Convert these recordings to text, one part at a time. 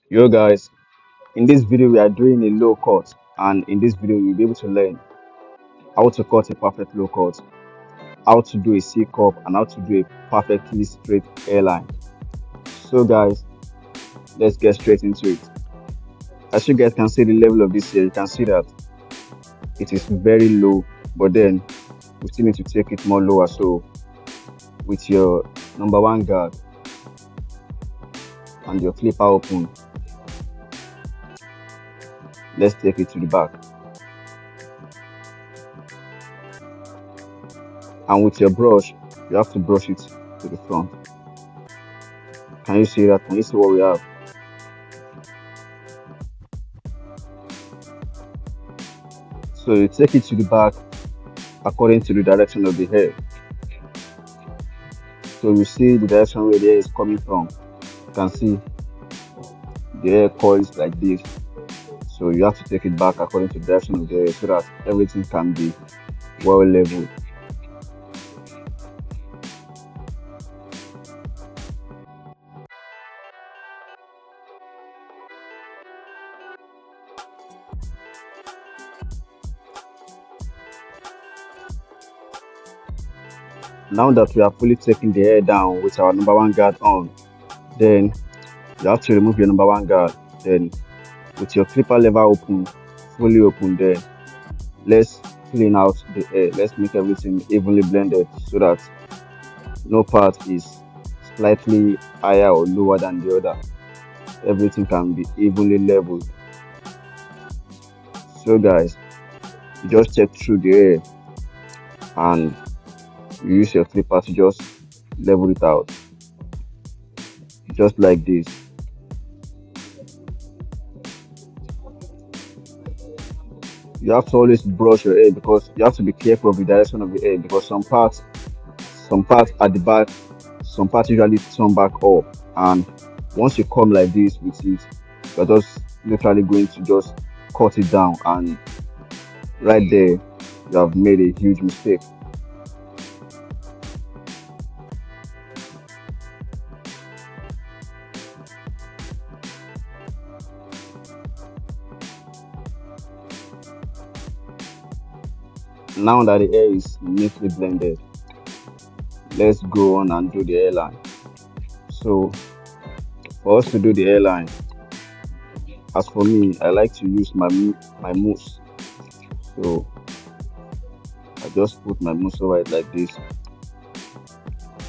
Yo guys, in this video we are doing a low cut, and in this video you'll be able to learn how to cut a perfect low cut, how to do a C cup, and how to do a perfectly straight hairline. So guys, let's get straight into it. As you guys can see the level of this hair, you can see that it is very low, but then we still need to take it more lower. So with your number one guard and your clipper open, let's take it to the back. And with your brush, you have to brush it to the front. Can you see that? Can you see what we have? So you take it to the back according to the direction of the hair. So you see the direction where the hair is coming from. You can see the hair coils like this. So you have to take it back according to the direction of the hair so that everything can be well leveled. Now that we have fully taken the hair down with our number one guard on, then you have to remove your number one guard. Then with your clipper lever open, fully open, then let's clean out the hair. Let's make everything evenly blended so that no part is slightly higher or lower than the other. Everything can be evenly leveled. So guys, you just check through the hair and you use your clipper to just level it out, just like this. You have to always brush your hair because you have to be careful of the direction of the hair because some parts at the back, some parts usually turn back up, and once you come like this with it, you're just literally going to just cut it down, and right there you have made a huge mistake. Now that the hair is neatly blended, let's go on and do the hairline. So for us to do the hairline, as for me, I like to use my mousse. So I just put my mousse over it like this,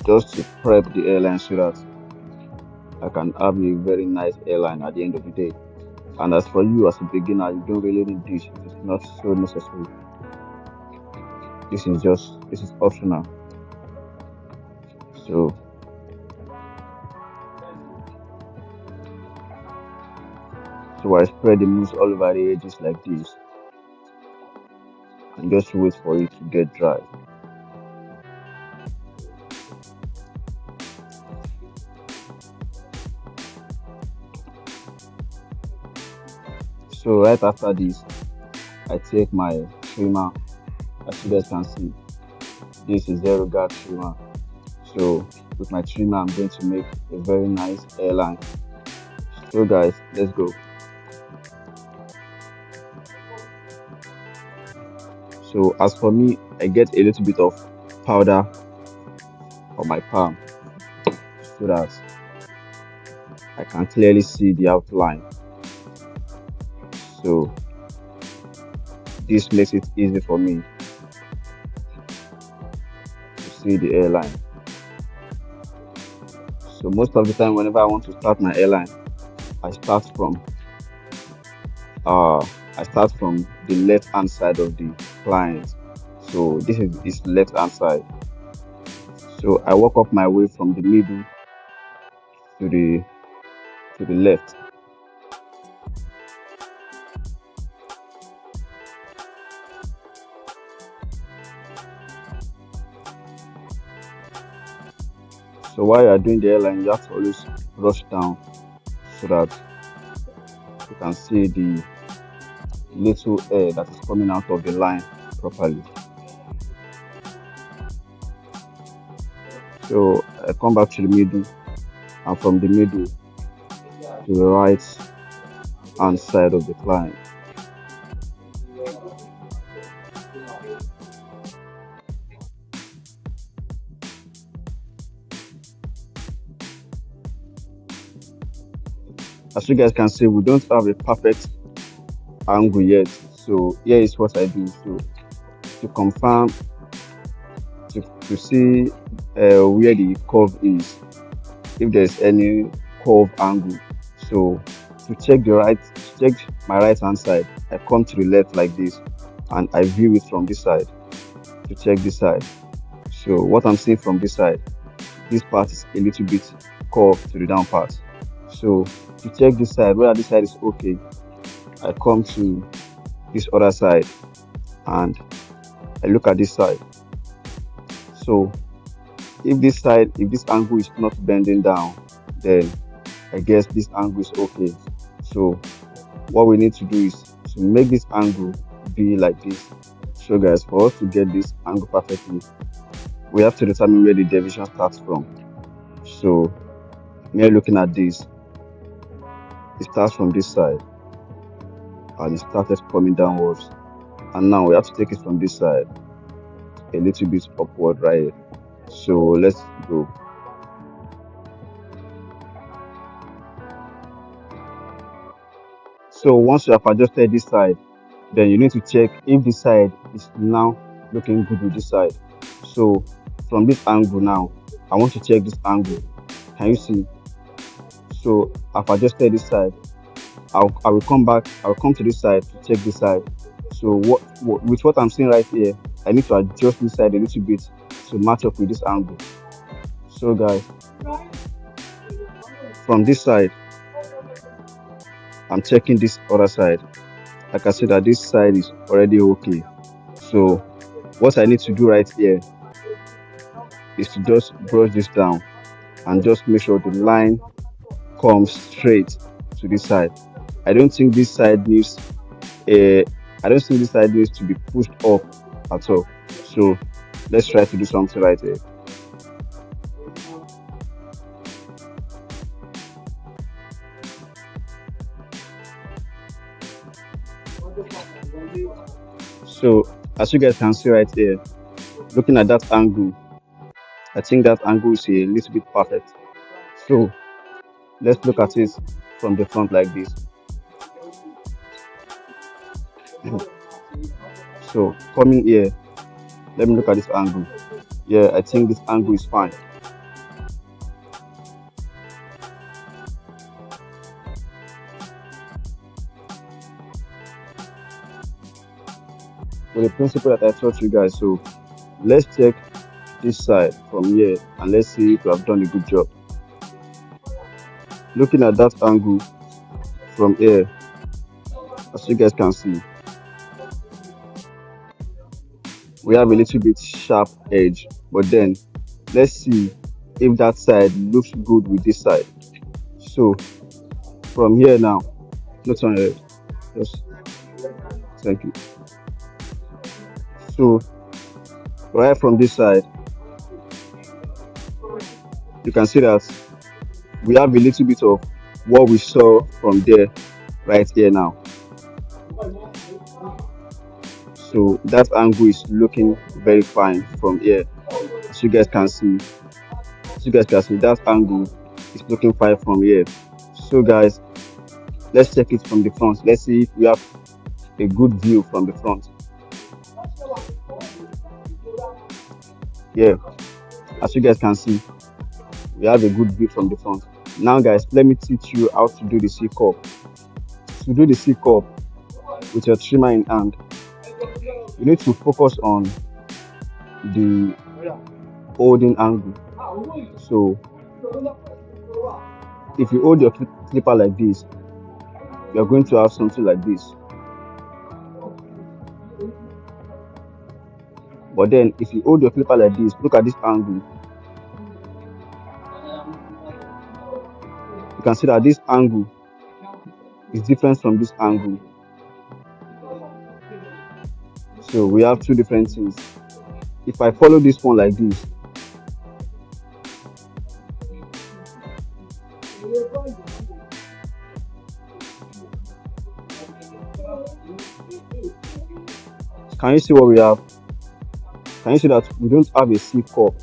just to prep the hairline so that I can have a very nice hairline at the end of the day. And as for you as a beginner, you don't really need this. It is not so necessary. This is optional. So I spread the mousse all over the edges like this and just wait for it to get dry. So right after this, I take my trimmer. As you guys can see, this is zero guard trimmer. So with my trimmer, I'm going to make a very nice hairline. So guys, let's go. So as for me, I get a little bit of powder on my palm so that I can clearly see the outline. So this makes it easy for me to see the hairline. So most of the time, whenever I want to start my hairline, I start from uh I start from the left hand side of the client. So this is his left hand side. So I walk up my way from the middle to the left. So while you are doing the hairline, you have to always brush down so that you can see the little hair that is coming out of the line properly. So I come back to the middle, and from the middle to the right hand side of the client. As you guys can see, we don't have a perfect angle yet. So here is what I do. So to confirm, to see where the curve is, if there's any curve angle. So to check my right hand side, I come to the left like this, and I view it from this side to check this side. So what I'm seeing from this side, this part is a little bit curved to the down part. So to check this side, whether this side is okay, I come to this other side and I look at this side. So if this angle is not bending down, then I guess this angle is okay. So what we need to do is to make this angle be like this. So guys, for us to get this angle perfectly, we have to determine where the deviation starts from. So me looking at this, it starts from this side and it started coming downwards. And now we have to take it from this side a little bit upward right here. So let's go. So once you have adjusted this side, then you need to check if this side is now looking good with this side. So from this angle now, I want to check this angle. Can you see? So I've adjusted this side. I will come back. I will come to this side to check this side. So with what I'm seeing right here, I need to adjust this side a little bit to match up with this angle. So guys, from this side, I'm checking this other side. I can see that this side is already okay. So what I need to do right here is to just brush this down and just make sure the line comes straight to this side. I don't think this side needs a I don't think this side needs to be pushed up at all. So let's try to do something right here. So as you guys can see right here, looking at that angle, I think that angle is a little bit perfect. So let's look at it from the front like this. So coming here, let me look at this angle. Yeah, I think this angle is fine. With the principle that I taught you guys. So let's check this side from here and let's see if we have done a good job. Looking at that angle from here, as you guys can see, we have a little bit sharp edge, but then let's see if that side looks good with this side. So from here now, not on here, just thank you. So right from this side, you can see that we have a little bit of what we saw from there right here now. So that angle is looking very fine from here. As you guys can see, that angle is looking fine from here. So guys, let's check it from the front. Let's see if we have a good view from the front. Yeah, as you guys can see, we have a good view from the front. Now guys, let me teach you how to do the C-cup. To do the C-cup with your trimmer in hand, you need to focus on the holding angle. So if you hold your clipper like this, you're going to have something like this. But then if you hold your clipper like this, look at this angle. You can see that this angle is different from this angle. So we have two different things. If I follow this one like this, Can you see what we have? Can you see that we don't have a C cup?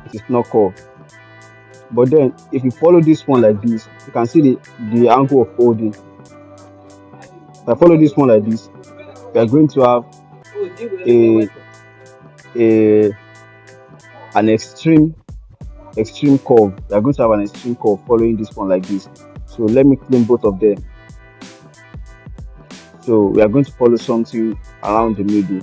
It is not curved. But then if you follow this one like this, you can see the angle of holding. If I follow this one like this, we are going to have a a an extreme curve. We are going to have an extreme curve following this one like this. So let me clean both of them. So we are going to follow something around the middle.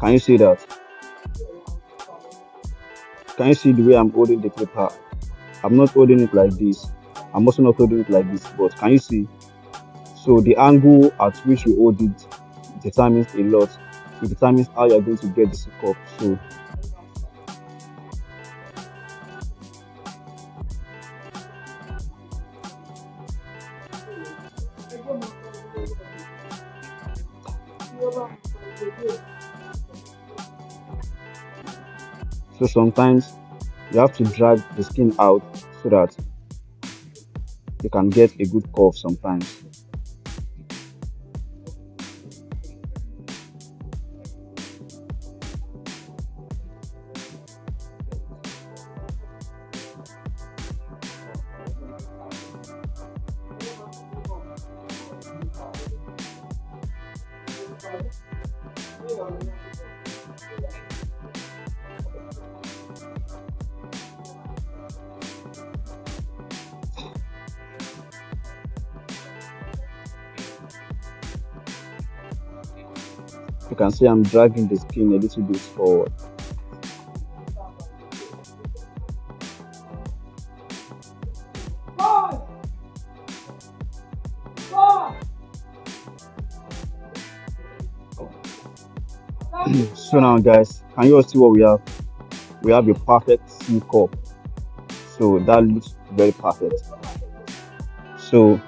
Can you see that? Can you see the way I'm holding the clipper? I'm not holding it like this. I'm also not holding it like this. But can you see? So the angle at which you hold it determines a lot. It determines how you're going to get this cup. So sometimes you have to drag the skin out so that you can get a good curve sometimes. You can see I'm dragging the skin a little bit forward. So now guys, can you all see what we have? We have a perfect C cup. So that looks very perfect. So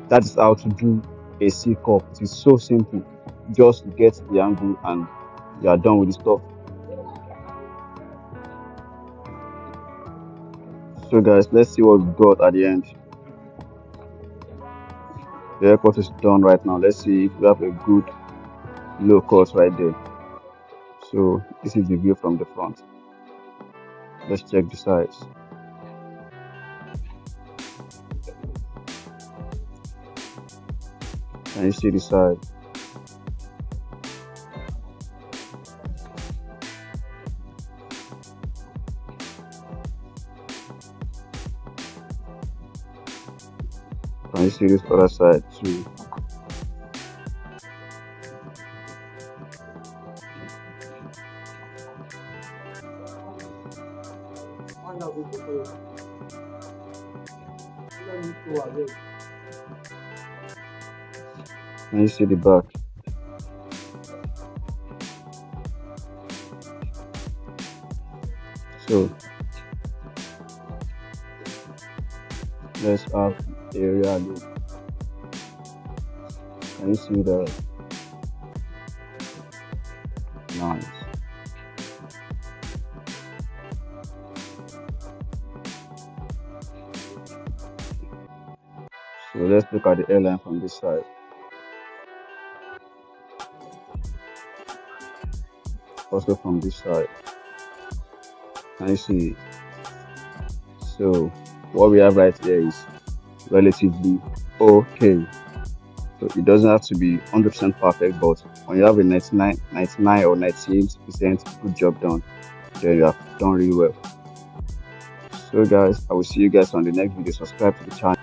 that is how to do a C cup. It is so simple. Just get the angle and you are done with the stuff. So guys, let's see what we got at the end. The haircut is done right now. Let's see if we have a good low cut right there. So this is the view from the front. Let's check the sides. Can you see the side? Can you see this other side too? Can you see the back? So let's have the area look. Can you see that? Nice. So let's look at the hairline from this side. Also from this side. Can you see it? So what we have right here is relatively okay. So it doesn't have to be 100% perfect, but when you have a 99 or 98% good job done, then you have done really well. So guys, I will see you guys on the next video. Subscribe to the channel.